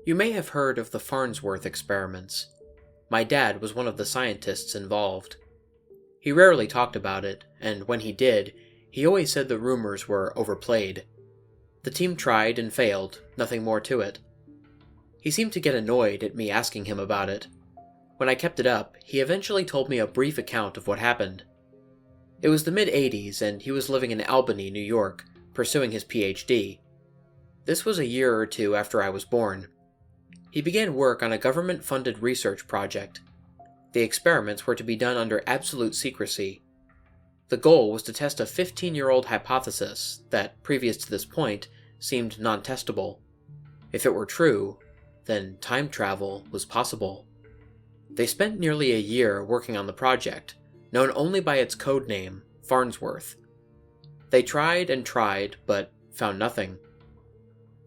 You may have heard of the Farnsworth Experiments. My dad was one of the scientists involved. He rarely talked about it, and when he did, he always said the rumors were overplayed. The team tried and failed, nothing more to it. He seemed to get annoyed at me asking him about it. When I kept it up, he eventually told me a brief account of what happened. It was the mid-80s, and he was living in Albany, New York, pursuing his PhD. This was a year or two after I was born. He began work on a government-funded research project. The experiments were to be done under absolute secrecy. The goal was to test a 15-year-old hypothesis that, previous to this point, seemed non-testable. If it were true, then time travel was possible. They spent nearly a year working on the project, known only by its code name, Farnsworth. They tried and tried, but found nothing.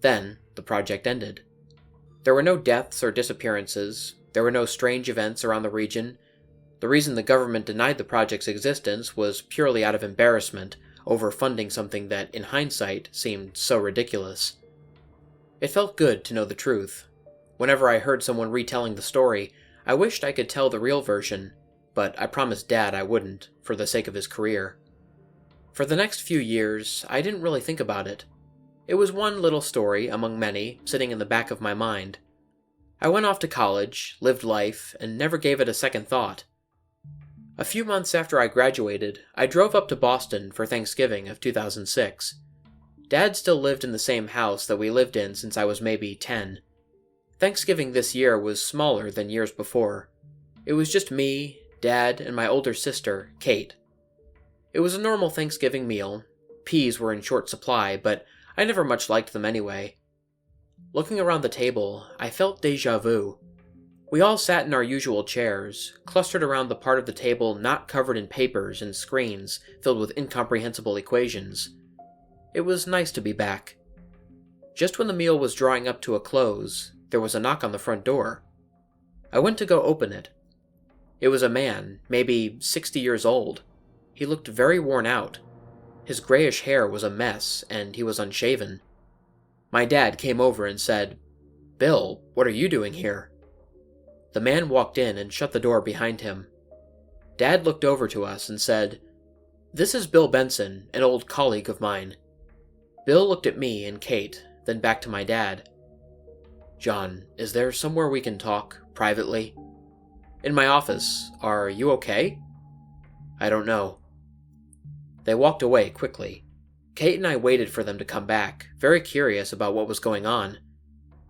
Then, the project ended. There were no deaths or disappearances, there were no strange events around the region. The reason the government denied the project's existence was purely out of embarrassment over funding something that, in hindsight, seemed so ridiculous. It felt good to know the truth. Whenever I heard someone retelling the story, I wished I could tell the real version, but I promised Dad I wouldn't, for the sake of his career. For the next few years, I didn't really think about it. It was one little story among many, sitting in the back of my mind. I went off to college, lived life, and never gave it a second thought. A few months after I graduated, I drove up to Boston for Thanksgiving of 2006. Dad still lived in the same house that we lived in since I was maybe 10. Thanksgiving this year was smaller than years before. It was just me, Dad, and my older sister, Kate. It was a normal Thanksgiving meal. Peas were in short supply, but I never much liked them anyway. Looking around the table, I felt déjà vu. We all sat in our usual chairs, clustered around the part of the table not covered in papers and screens filled with incomprehensible equations. It was nice to be back. Just when the meal was drawing up to a close, there was a knock on the front door. I went to go open it. It was a man, maybe 60 years old. He looked very worn out. His grayish hair was a mess, and he was unshaven. My dad came over and said, "Bill, what are you doing here?" The man walked in and shut the door behind him. Dad looked over to us and said, "This is Bill Benson, an old colleague of mine." Bill looked at me and Kate, then back to my dad. "John, is there somewhere we can talk, privately?" "In my office. Are you okay?" "I don't know." They walked away quickly. Kate and I waited for them to come back, very curious about what was going on.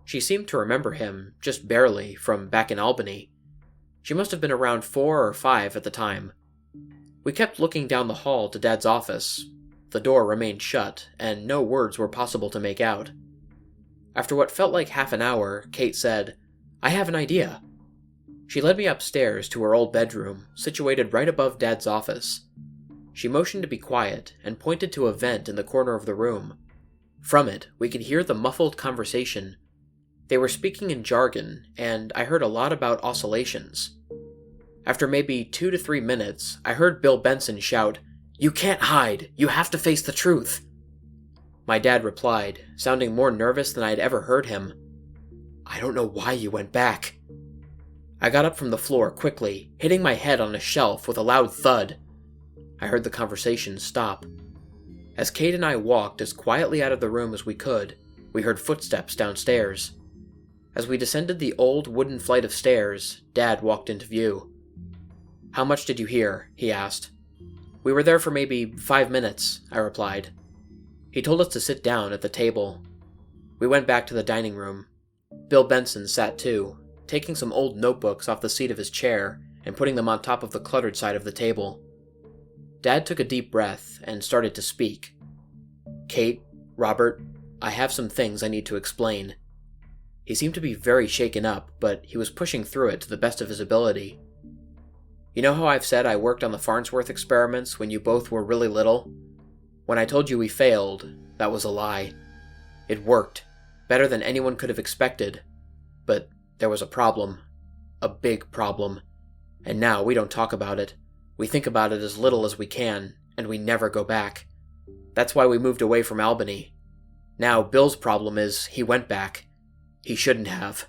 She seemed to remember him, just barely, from back in Albany. She must have been around 4 or 5 at the time. We kept looking down the hall to Dad's office. The door remained shut, and no words were possible to make out. After what felt like half an hour, Kate said, "I have an idea." She led me upstairs to her old bedroom, situated right above Dad's office. She motioned to be quiet and pointed to a vent in the corner of the room. From it, we could hear the muffled conversation. They were speaking in jargon, and I heard a lot about oscillations. After maybe 2 to 3 minutes, I heard Bill Benson shout, "You can't hide! You have to face the truth!" My dad replied, sounding more nervous than I'd ever heard him, "I don't know why you went back." I got up from the floor quickly, hitting my head on a shelf with a loud thud. I heard the conversation stop. As Kate and I walked as quietly out of the room as we could, we heard footsteps downstairs. As we descended the old wooden flight of stairs, Dad walked into view. "How much did you hear?" he asked. "We were there for maybe 5 minutes," I replied. He told us to sit down at the table. We went back to the dining room. Bill Benson sat too, taking some old notebooks off the seat of his chair and putting them on top of the cluttered side of the table. Dad took a deep breath and started to speak. "Kate, Robert, I have some things I need to explain." He seemed to be very shaken up, but he was pushing through it to the best of his ability. "You know how I've said I worked on the Farnsworth experiments when you both were really little? When I told you we failed, that was a lie. It worked, better than anyone could have expected. But there was a problem. A big problem. And now we don't talk about it. We think about it as little as we can, and we never go back. That's why we moved away from Albany. Now Bill's problem is he went back. He shouldn't have.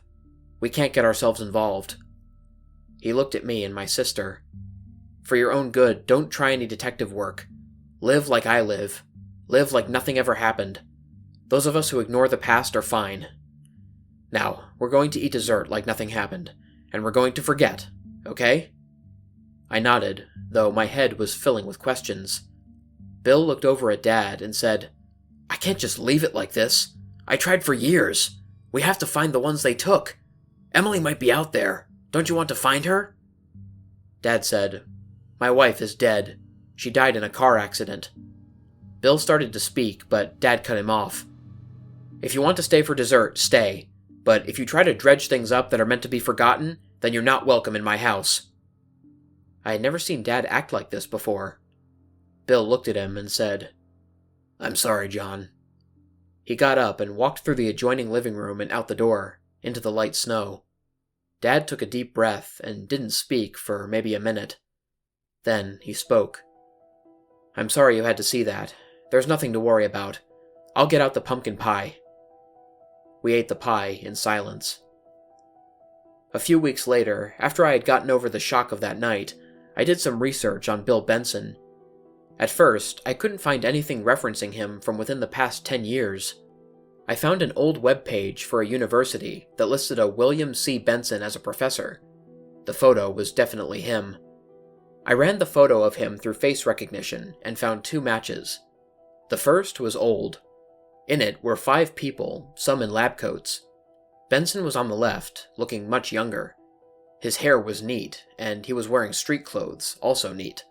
We can't get ourselves involved." He looked at me and my sister. "For your own good, don't try any detective work. Live like I live. Live like nothing ever happened. Those of us who ignore the past are fine. Now, we're going to eat dessert like nothing happened, and we're going to forget, okay?" I nodded, though my head was filling with questions. Bill looked over at Dad and said, "I can't just leave it like this. I tried for years. We have to find the ones they took. Emily might be out there. Don't you want to find her?" Dad said, "My wife is dead. She died in a car accident." Bill started to speak, but Dad cut him off. "If you want to stay for dessert, stay. But if you try to dredge things up that are meant to be forgotten, then you're not welcome in my house." I had never seen Dad act like this before. Bill looked at him and said, "I'm sorry, John." He got up and walked through the adjoining living room and out the door, into the light snow. Dad took a deep breath and didn't speak for maybe a minute. Then he spoke. "I'm sorry you had to see that. There's nothing to worry about. I'll get out the pumpkin pie." We ate the pie in silence. A few weeks later, after I had gotten over the shock of that night, I did some research on Bill Benson. At first, I couldn't find anything referencing him from within the past 10 years. I found an old web page for a university that listed a William C. Benson as a professor. The photo was definitely him. I ran the photo of him through face recognition and found 2 matches. The first was old. In it were 5 people, some in lab coats. Benson was on the left, looking much younger. His hair was neat, and he was wearing street clothes, also neat.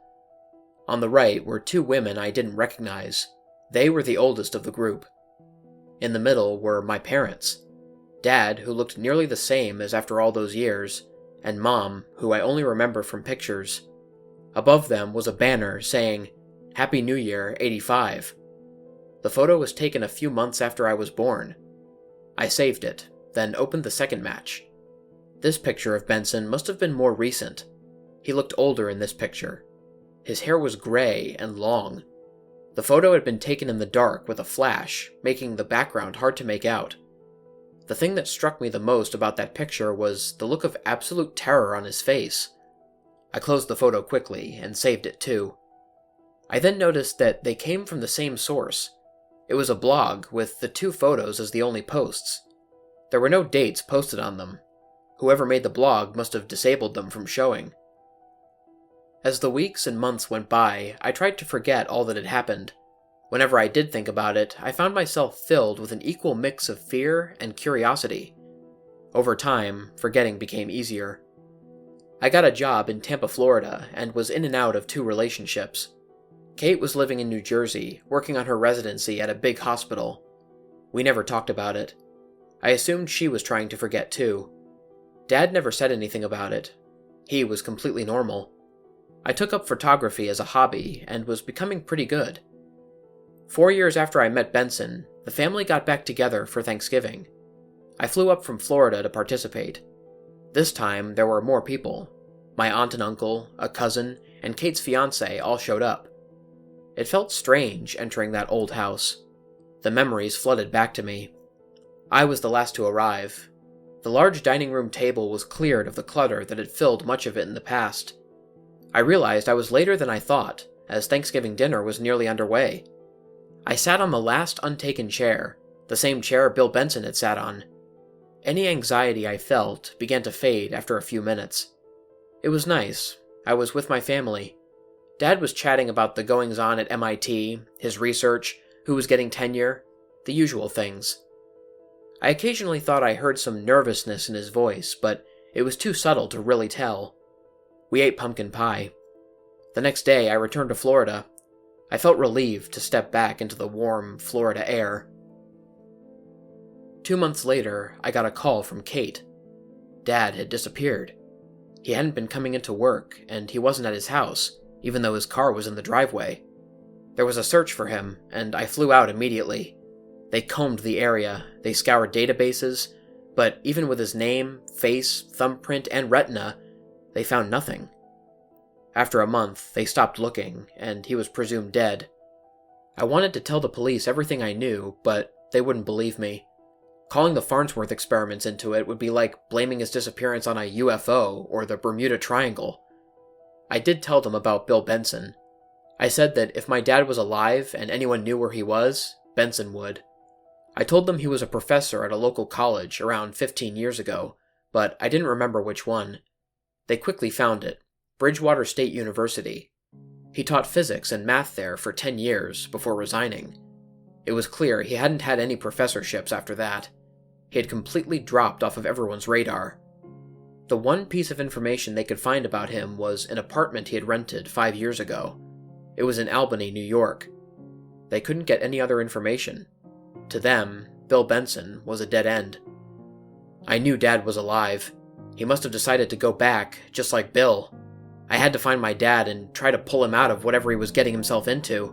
On the right were 2 women I didn't recognize. They were the oldest of the group. In the middle were my parents. Dad, who looked nearly the same as after all those years, and Mom, who I only remember from pictures. Above them was a banner saying, "Happy New Year, 85. The photo was taken a few months after I was born. I saved it, then opened the second match. This picture of Benson must have been more recent. He looked older in this picture. His hair was gray and long. The photo had been taken in the dark with a flash, making the background hard to make out. The thing that struck me the most about that picture was the look of absolute terror on his face. I closed the photo quickly and saved it too. I then noticed that they came from the same source. It was a blog with the 2 photos as the only posts. There were no dates posted on them. Whoever made the blog must have disabled them from showing. As the weeks and months went by, I tried to forget all that had happened. Whenever I did think about it, I found myself filled with an equal mix of fear and curiosity. Over time, forgetting became easier. I got a job in Tampa, Florida, and was in and out of 2 relationships. Kate was living in New Jersey, working on her residency at a big hospital. We never talked about it. I assumed she was trying to forget too. Dad never said anything about it. He was completely normal. I took up photography as a hobby and was becoming pretty good. 4 years after I met Benson, the family got back together for Thanksgiving. I flew up from Florida to participate. This time, there were more people. My aunt and uncle, a cousin, and Kate's fiancé all showed up. It felt strange entering that old house. The memories flooded back to me. I was the last to arrive. The large dining room table was cleared of the clutter that had filled much of it in the past. I realized I was later than I thought, as Thanksgiving dinner was nearly underway. I sat on the last untaken chair, the same chair Bill Benson had sat on. Any anxiety I felt began to fade after a few minutes. It was nice. I was with my family. Dad was chatting about the goings-on at MIT, his research, who was getting tenure, the usual things. I occasionally thought I heard some nervousness in his voice, but it was too subtle to really tell. We ate pumpkin pie. The next day, I returned to Florida. I felt relieved to step back into the warm Florida air. 2 months later, I got a call from Kate. Dad had disappeared. He hadn't been coming into work, and he wasn't at his house, even though his car was in the driveway. There was a search for him, and I flew out immediately. They combed the area, they scoured databases, but even with his name, face, thumbprint, and retina, they found nothing. After a month, they stopped looking, and he was presumed dead. I wanted to tell the police everything I knew, but they wouldn't believe me. Calling the Farnsworth Experiments into it would be like blaming his disappearance on a UFO or the Bermuda Triangle. I did tell them about Bill Benson. I said that if my dad was alive and anyone knew where he was, Benson would. I told them he was a professor at a local college around 15 years ago, but I didn't remember which one. They quickly found it, Bridgewater State University. He taught physics and math there for 10 years before resigning. It was clear he hadn't had any professorships after that. He had completely dropped off of everyone's radar. The one piece of information they could find about him was an apartment he had rented 5 years ago. It was in Albany, New York. They couldn't get any other information. To them, Bill Benson was a dead end. I knew Dad was alive. He must have decided to go back, just like Bill. I had to find my dad and try to pull him out of whatever he was getting himself into.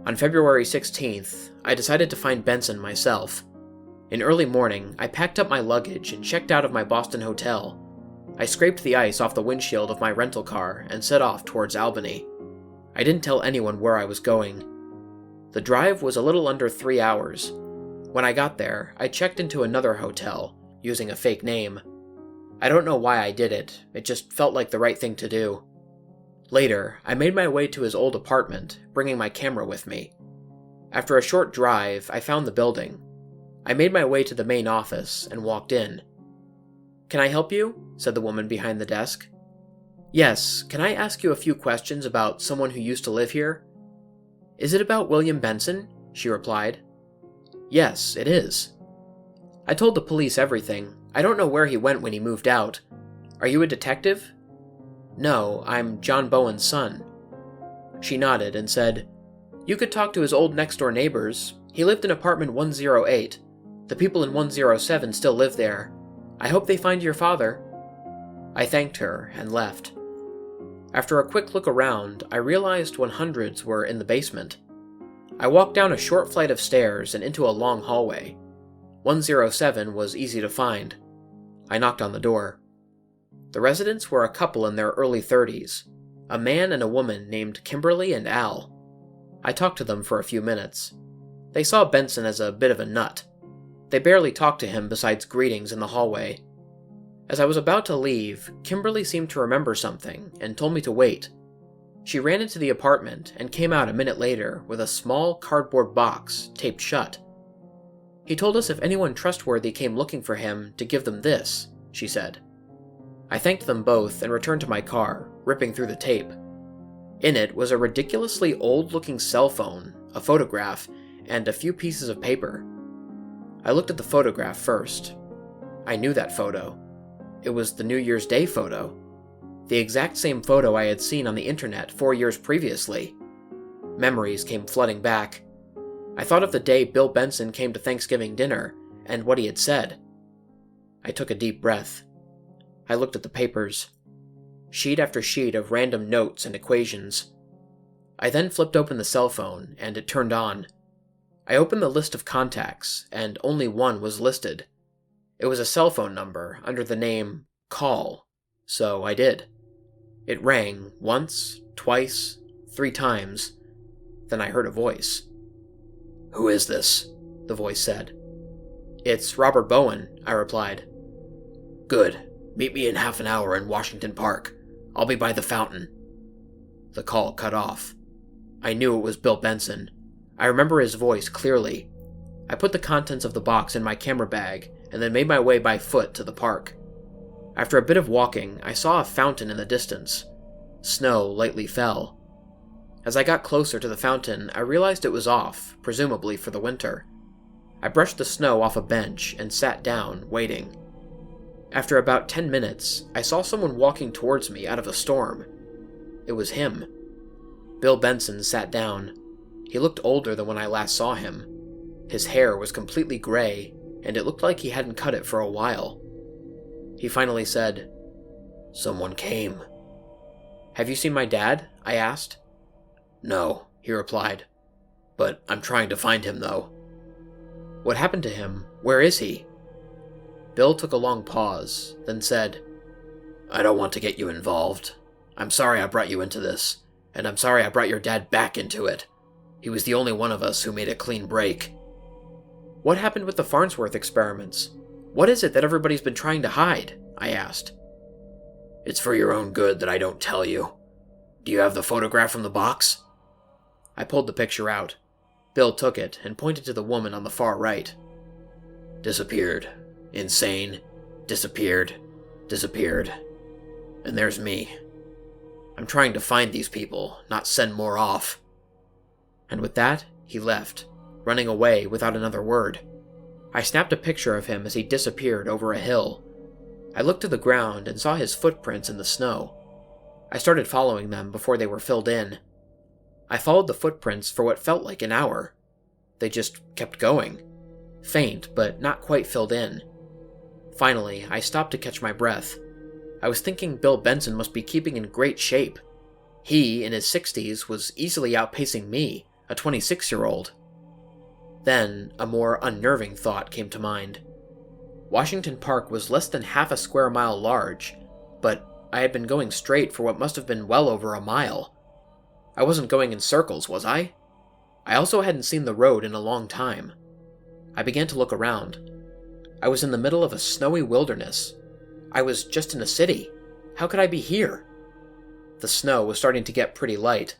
On February 16th, I decided to find Benson myself. In early morning, I packed up my luggage and checked out of my Boston hotel. I scraped the ice off the windshield of my rental car and set off towards Albany. I didn't tell anyone where I was going. The drive was a little under 3 hours. When I got there, I checked into another hotel, using a fake name. I don't know why I did it, it just felt like the right thing to do. Later, I made my way to his old apartment, bringing my camera with me. After a short drive, I found the building. I made my way to the main office and walked in. "Can I help you?" said the woman behind the desk. "Yes, can I ask you a few questions about someone who used to live here?" "Is it about William Benson?" she replied. "Yes, it is." "I told the police everything. I don't know where he went when he moved out. Are you a detective?" "No, I'm John Bowen's son." She nodded and said, "You could talk to his old next-door neighbors. He lived in apartment 108. The people in 107 still live there. I hope they find your father." I thanked her and left. After a quick look around, I realized 100s were in the basement. I walked down a short flight of stairs and into a long hallway. 107 was easy to find. I knocked on the door. The residents were a couple in their early 30s, a man and a woman named Kimberly and Al. I talked to them for a few minutes. They saw Benson as a bit of a nut. They barely talked to him besides greetings in the hallway. As I was about to leave, Kimberly seemed to remember something and told me to wait. She ran into the apartment and came out a minute later with a small cardboard box taped shut. "He told us if anyone trustworthy came looking for him to give them this," she said. I thanked them both and returned to my car, ripping through the tape. In it was a ridiculously old-looking cell phone, a photograph, and a few pieces of paper. I looked at the photograph first. I knew that photo. It was the New Year's Day photo. The exact same photo I had seen on the internet 4 years previously. Memories came flooding back. I thought of the day Bill Benson came to Thanksgiving dinner, and what he had said. I took a deep breath. I looked at the papers. Sheet after sheet of random notes and equations. I then flipped open the cell phone, and it turned on. I opened the list of contacts, and only one was listed. It was a cell phone number under the name Call, so I did. It rang once, twice, 3 times. Then I heard a voice. "Who is this?" the voice said. "It's Robert Bowen," I replied. "Good. Meet me in half an hour in Washington Park. I'll be by the fountain." The call cut off. I knew it was Bill Benson. I remember his voice clearly. I put the contents of the box in my camera bag and then made my way by foot to the park. After a bit of walking, I saw a fountain in the distance. Snow lightly fell. As I got closer to the fountain, I realized it was off, presumably for the winter. I brushed the snow off a bench and sat down, waiting. After about 10 minutes, I saw someone walking towards me out of a storm. It was him. Bill Benson sat down. He looked older than when I last saw him. His hair was completely gray, and it looked like he hadn't cut it for a while. He finally said, "Someone came." "Have you seen my dad?" I asked. "No," he replied. "But I'm trying to find him, though." "What happened to him? Where is he?" Bill took a long pause, then said, "I don't want to get you involved. I'm sorry I brought you into this, and I'm sorry I brought your dad back into it. He was the only one of us who made a clean break." What happened with the Farnsworth experiments? What is it that everybody's been trying to hide? I asked. It's for your own good that I don't tell you. Do you have the photograph from the box? I pulled the picture out. Bill took it and pointed to the woman on the far right. Disappeared. Insane. Disappeared. Disappeared. And there's me. I'm trying to find these people, not send more off. And with that, he left, running away without another word. I snapped a picture of him as he disappeared over a hill. I looked to the ground and saw his footprints in the snow. I started following them before they were filled in. I followed the footprints for what felt like an hour. They just kept going. Faint, but not quite filled in. Finally, I stopped to catch my breath. I was thinking Bill Benson must be keeping in great shape. He, in his 60s, was easily outpacing me, a 26-year-old. Then, a more unnerving thought came to mind. Washington Park was less than half a square mile large, but I had been going straight for what must have been well over a mile. I wasn't going in circles, was I? I also hadn't seen the road in a long time. I began to look around. I was in the middle of a snowy wilderness. I was just in a city. How could I be here? The snow was starting to get pretty light.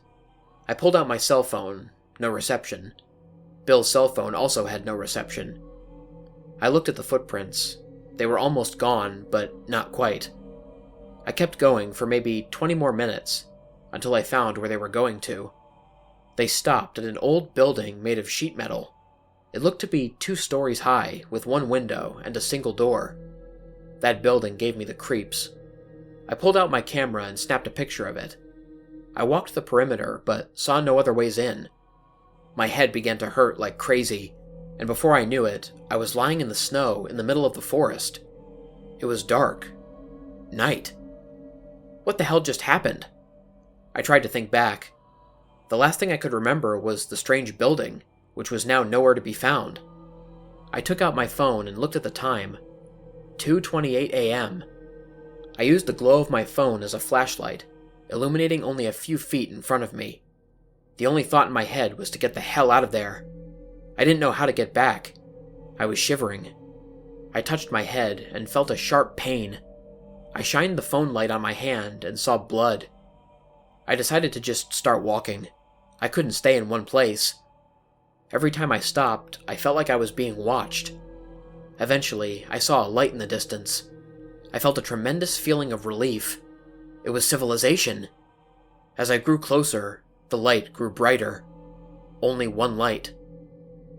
I pulled out my cell phone. No reception. Bill's cell phone also had no reception. I looked at the footprints. They were almost gone, but not quite. I kept going for maybe 20 more minutes, until I found where they were going to. They stopped at an old building made of sheet metal. It looked to be 2 stories high, with one window and a single door. That building gave me the creeps. I pulled out my camera and snapped a picture of it. I walked the perimeter, but saw no other ways in. My head began to hurt like crazy, and before I knew it, I was lying in the snow in the middle of the forest. It was dark. Night. What the hell just happened? I tried to think back. The last thing I could remember was the strange building, which was now nowhere to be found. I took out my phone and looked at the time. 2:28 a.m. I used the glow of my phone as a flashlight, illuminating only a few feet in front of me. The only thought in my head was to get the hell out of there. I didn't know how to get back. I was shivering. I touched my head and felt a sharp pain. I shined the phone light on my hand and saw blood. I decided to just start walking. I couldn't stay in one place. Every time I stopped, I felt like I was being watched. Eventually, I saw a light in the distance. I felt a tremendous feeling of relief. It was civilization. As I grew closer, the light grew brighter. Only one light.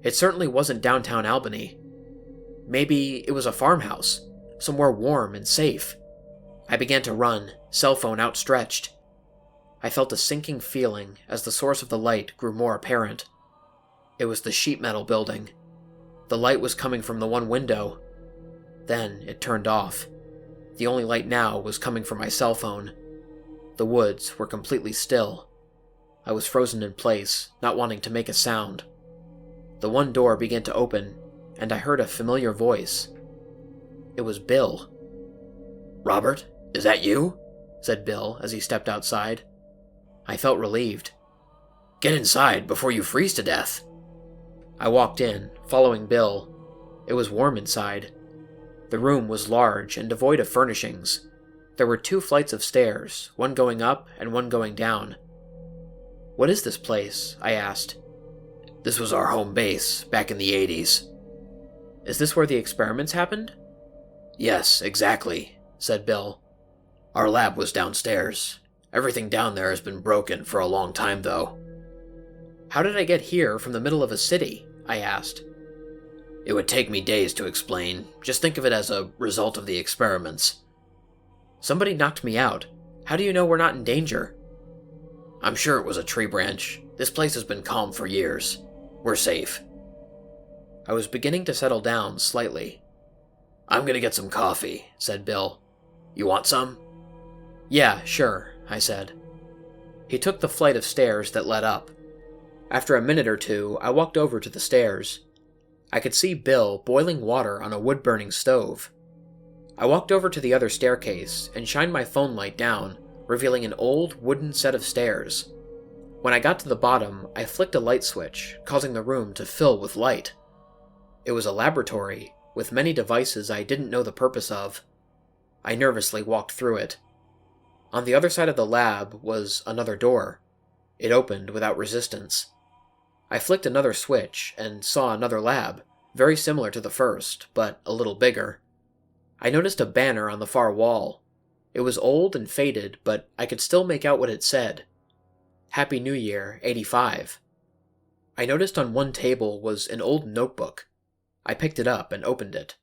It certainly wasn't downtown Albany. Maybe it was a farmhouse, somewhere warm and safe. I began to run, cell phone outstretched. I felt a sinking feeling as the source of the light grew more apparent. It was the sheet metal building. The light was coming from the one window. Then it turned off. The only light now was coming from my cell phone. The woods were completely still. I was frozen in place, not wanting to make a sound. The one door began to open, and I heard a familiar voice. It was Bill. "Robert, is that you?" said Bill as he stepped outside. I felt relieved. "Get inside before you freeze to death." I walked in, following Bill. It was warm inside. The room was large and devoid of furnishings. There were 2 flights of stairs, one going up and one going down. "What is this place?" I asked. "This was our home base, back in the 80s. "Is this where the experiments happened?" "Yes, exactly," said Bill. "Our lab was downstairs. Everything down there has been broken for a long time, though." "How did I get here from the middle of a city?" I asked. "It would take me days to explain. Just think of it as a result of the experiments." "Somebody knocked me out. How do you know we're not in danger?" "I'm sure it was a tree branch. This place has been calm for years. We're safe." I was beginning to settle down slightly. "I'm gonna get some coffee," said Bill. "You want some?" "Yeah, sure," I said. He took the flight of stairs that led up. After a minute or two, I walked over to the stairs. I could see Bill boiling water on a wood-burning stove. I walked over to the other staircase and shined my phone light down, revealing an old wooden set of stairs. When I got to the bottom, I flicked a light switch, causing the room to fill with light. It was a laboratory, with many devices I didn't know the purpose of. I nervously walked through it. On the other side of the lab was another door. It opened without resistance. I flicked another switch and saw another lab, very similar to the first, but a little bigger. I noticed a banner on the far wall. It was old and faded, but I could still make out what it said. Happy New Year, 85. I noticed on one table was an old notebook. I picked it up and opened it.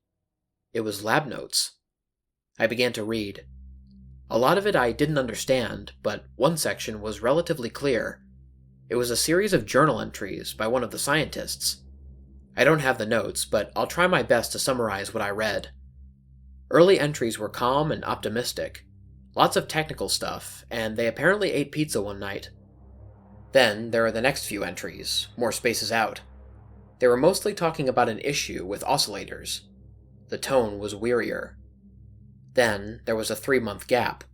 It was lab notes. I began to read. A lot of it I didn't understand, but one section was relatively clear. It was a series of journal entries by one of the scientists. I don't have the notes, but I'll try my best to summarize what I read. Early entries were calm and optimistic. Lots of technical stuff, and they apparently ate pizza one night. Then there are the next few entries, more spaces out. They were mostly talking about an issue with oscillators. The tone was wearier. Then there was a 3-month gap.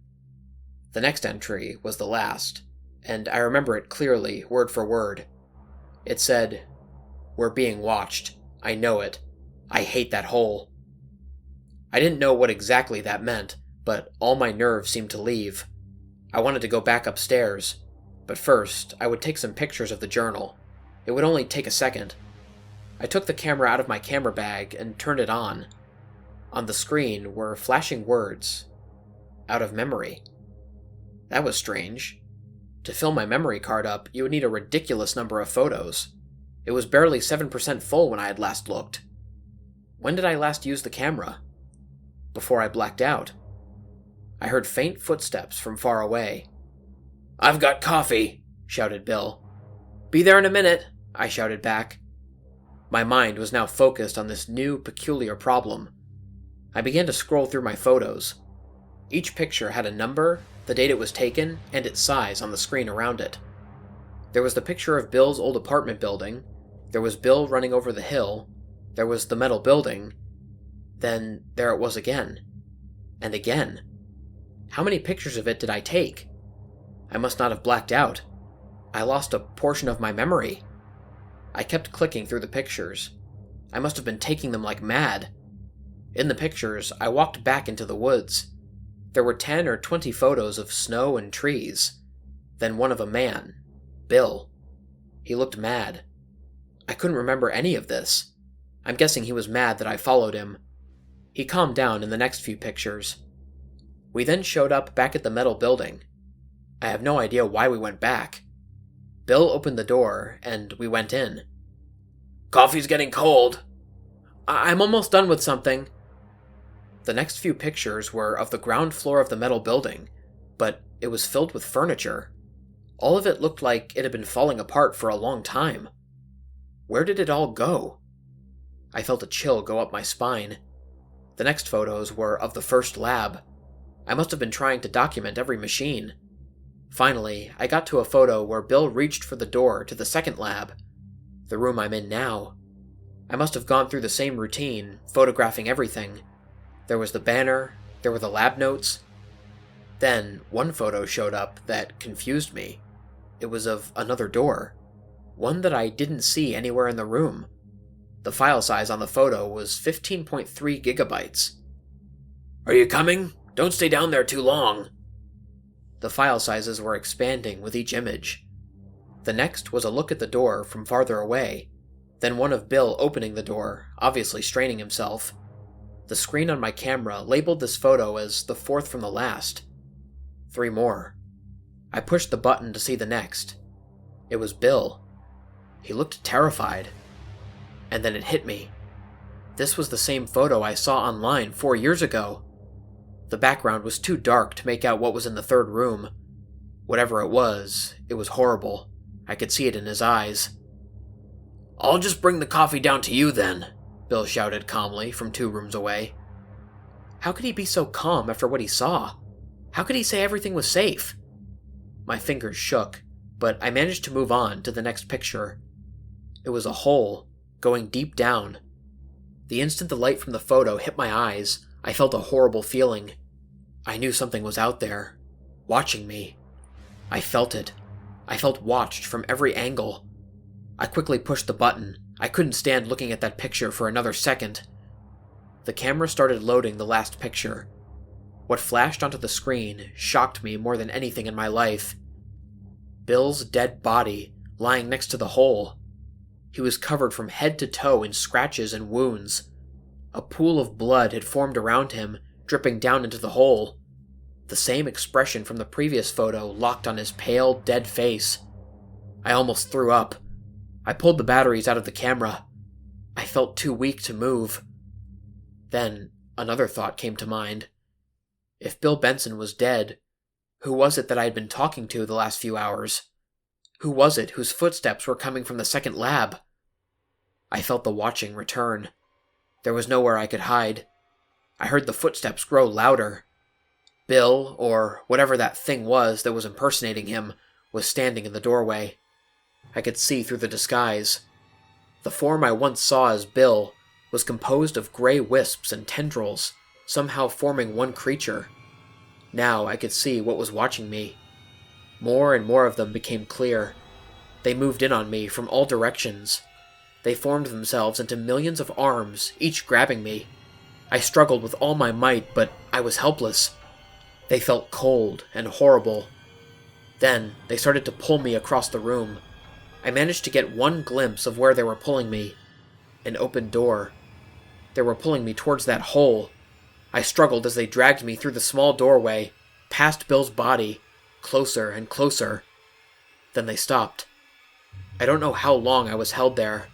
The next entry was the last, and I remember it clearly, word for word. It said, "We're being watched. I know it. I hate that hole." I didn't know what exactly that meant, but all my nerves seemed to leave. I wanted to go back upstairs, but first I would take some pictures of the journal. It would only take a second. I took the camera out of my camera bag and turned it on. On the screen were flashing words. Out of memory. That was strange. To fill my memory card up, you would need a ridiculous number of photos. It was barely 7% full when I had last looked. When did I last use the camera? Before I blacked out. I heard faint footsteps from far away. "I've got coffee," shouted Bill. "Be there in a minute," I shouted back. My mind was now focused on this new, peculiar problem. I began to scroll through my photos. Each picture had a number, the date it was taken, and its size on the screen around it. There was the picture of Bill's old apartment building, there was Bill running over the hill, there was the metal building, then there it was again. And again. How many pictures of it did I take? I must not have blacked out. I lost a portion of my memory. I kept clicking through the pictures. I must have been taking them like mad. In the pictures, I walked back into the woods. There were 10 or 20 photos of snow and trees. Then one of a man, Bill. He looked mad. I couldn't remember any of this. I'm guessing he was mad that I followed him. He calmed down in the next few pictures. We then showed up back at the metal building. I have no idea why we went back. Bill opened the door, and we went in. "Coffee's getting cold." I'm almost done with something." The next few pictures were of the ground floor of the metal building, but it was filled with furniture. All of it looked like it had been falling apart for a long time. Where did it all go? I felt a chill go up my spine. The next photos were of the first lab. I must have been trying to document every machine. Finally, I got to a photo where Bill reached for the door to the second lab, the room I'm in now. I must have gone through the same routine, photographing everything. There was the banner, there were the lab notes. Then, one photo showed up that confused me. It was of another door, one that I didn't see anywhere in the room. The file size on the photo was 15.3 gigabytes. "Are you coming? Don't stay down there too long." The file sizes were expanding with each image. The next was a look at the door from farther away, then one of Bill opening the door, obviously straining himself. The screen on my camera labeled this photo as the fourth from the last. 3 more. I pushed the button to see the next. It was Bill. He looked terrified. And then it hit me. This was the same photo I saw online 4 years ago. The background was too dark to make out what was in the third room. Whatever it was horrible. I could see it in his eyes. "I'll just bring the coffee down to you then," Bill shouted calmly from 2 rooms away. How could he be so calm after what he saw? How could he say everything was safe? My fingers shook, but I managed to move on to the next picture. It was a hole, going deep down. The instant the light from the photo hit my eyes, I felt a horrible feeling. I knew something was out there, watching me. I felt it. I felt watched from every angle. I quickly pushed the button. I couldn't stand looking at that picture for another second. The camera started loading the last picture. What flashed onto the screen shocked me more than anything in my life. Bill's dead body lying next to the hole. He was covered from head to toe in scratches and wounds. A pool of blood had formed around him, dripping down into the hole. The same expression from the previous photo locked on his pale, dead face. I almost threw up. I pulled the batteries out of the camera. I felt too weak to move. Then, another thought came to mind. If Bill Benson was dead, who was it that I had been talking to the last few hours? Who was it whose footsteps were coming from the second lab? I felt the watching return. There was nowhere I could hide. I heard the footsteps grow louder. Bill, or whatever that thing was that was impersonating him, was standing in the doorway. I could see through the disguise. The form I once saw as Bill was composed of gray wisps and tendrils, somehow forming one creature. Now I could see what was watching me. More and more of them became clear. They moved in on me from all directions. They formed themselves into millions of arms, each grabbing me. I struggled with all my might, but I was helpless. They felt cold and horrible. Then they started to pull me across the room. I managed to get one glimpse of where they were pulling me. An open door. They were pulling me towards that hole. I struggled as they dragged me through the small doorway, past Bill's body, closer and closer. Then they stopped. I don't know how long I was held there.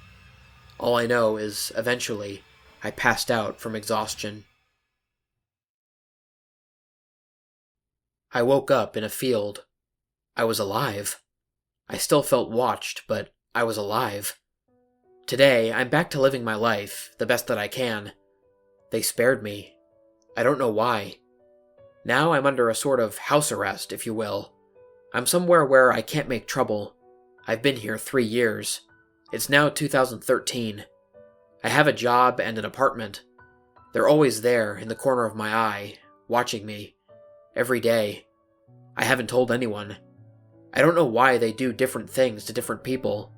All I know is, eventually, I passed out from exhaustion. I woke up in a field. I was alive. I still felt watched, but I was alive. Today, I'm back to living my life, the best that I can. They spared me. I don't know why. Now I'm under a sort of house arrest, if you will. I'm somewhere where I can't make trouble. I've been here 3 years. It's now 2013. I have a job and an apartment. They're always there, in the corner of my eye, watching me. Every day. I haven't told anyone. I don't know why they do different things to different people.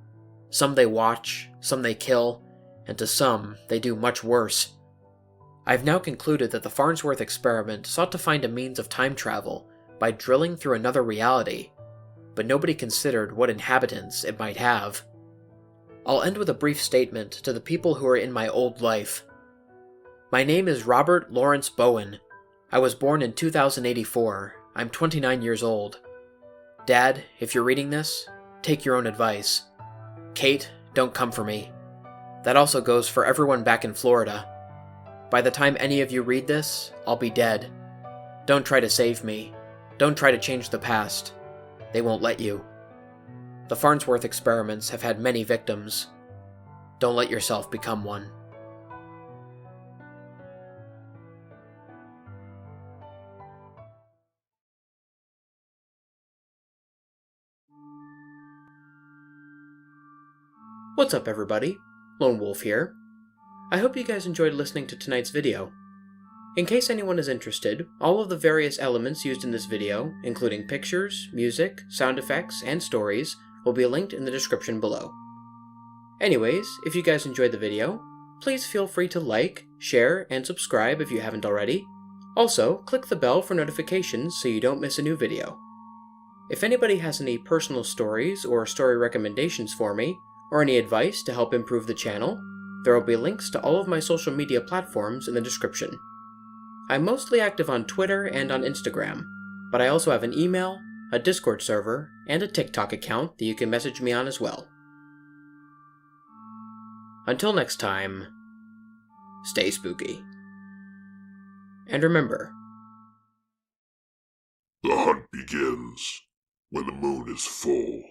Some they watch, some they kill, and to some they do much worse. I've now concluded that the Farnsworth experiment sought to find a means of time travel by drilling through another reality, but nobody considered what inhabitants it might have. I'll end with a brief statement to the people who are in my old life. My name is Robert Lawrence Bowen. I was born in 2084. I'm 29 years old. Dad, if you're reading this, take your own advice. Kate, don't come for me. That also goes for everyone back in Florida. By the time any of you read this, I'll be dead. Don't try to save me. Don't try to change the past. They won't let you. The Farnsworth experiments have had many victims. Don't let yourself become one. What's up, everybody? Lone Wolf here. I hope you guys enjoyed listening to tonight's video. In case anyone is interested, all of the various elements used in this video, including pictures, music, sound effects, and stories, will be linked in the description below. Anyways, if you guys enjoyed the video, please feel free to like, share, and subscribe if you haven't already. Also, click the bell for notifications so you don't miss a new video. If anybody has any personal stories or story recommendations for me, or any advice to help improve the channel, there will be links to all of my social media platforms in the description. I'm mostly active on Twitter and on Instagram, but I also have an email, a Discord server, and a TikTok account that you can message me on as well. Until next time, stay spooky. And remember, the hunt begins when the moon is full.